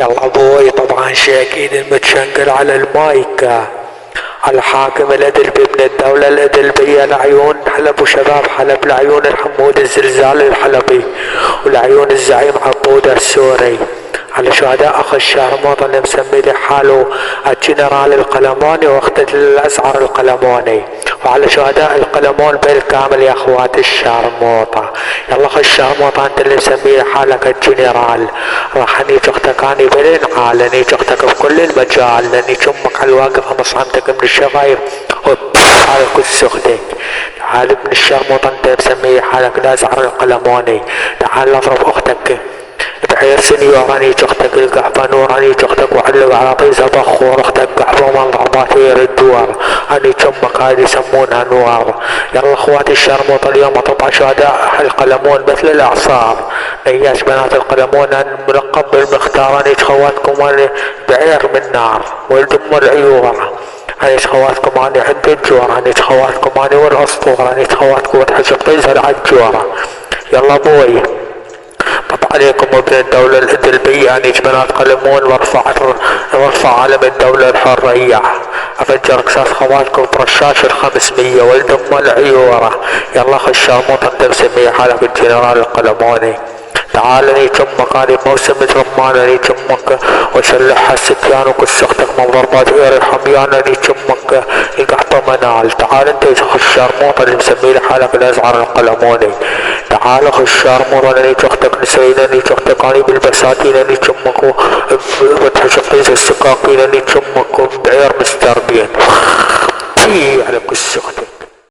يلا ابوي طبعا شي اكيد المتشنقل على المايك. الحاكم الادلبي من الدولة الادلبية لعيون حلب وشباب حلب، لعيون الحمود الزلزال الحلبي، ولعيون الزعيم عبودة السوري، على شهداء اخ الشهر موطن مسمي لحاله الجنرال القلموني واختل الازعر القلموني، وعلى شهداء القلمون بالكامل يا اخوات الشرموطة. يلا اخ الشرموطة انت اللي مسمي لحالك الجنرال، راح انيج اختك اني بالانعال، انيج اختك بكل المجال، انيج امك على الواقفة مصعمتك من الشفايف على كل اختك. تعال ابن الشرموطة انت مسمي حالك الازعر القلموني، تعال اضرب اختك بعير سنيور، اني اختك القحبة نور، اني اختك وعلق على طيزة بخور، اختك قحبة من ضرباتير الدور، اني امك هذه يسمونها نوار. يلا اخواتي الشرموطة اليوم طبعا شهداء القلمون مثل الاعصار، نياش بنات القلمون ملقب بالمختار، اني خواتكم اني بعير من نار ولد ام العيور، اني خواتكم اني عند الجور، اني خواتكم اني والاسطورة، اني خواتكم وتحشق طيزة العجورة. يلا ابوي طب عليكم ابن الدولة الادلبية، اني بنات قلمون وارفع علم الدولة الحرية، افجر قصاص خواتكم برشاش ال500 ولد ام العيورة. يلا اخ الشرموطة انت مسمي حالك الجنرال القلموني، تعال اني امك اني بموسم رمان، اني امك وشلحها السكيان وكس اختك من ضربات غير الحميان، اني امك القحطة منال. تعال انت يا اخ الشرموطة اللي مسمي لحالك الازعر القلموني، تعال اخ الشرموطة اني اختك نسرين، اني اختك اني بالبساتين، اني امك وتحشق طيز السكاكين، اني امك بعير مستربين.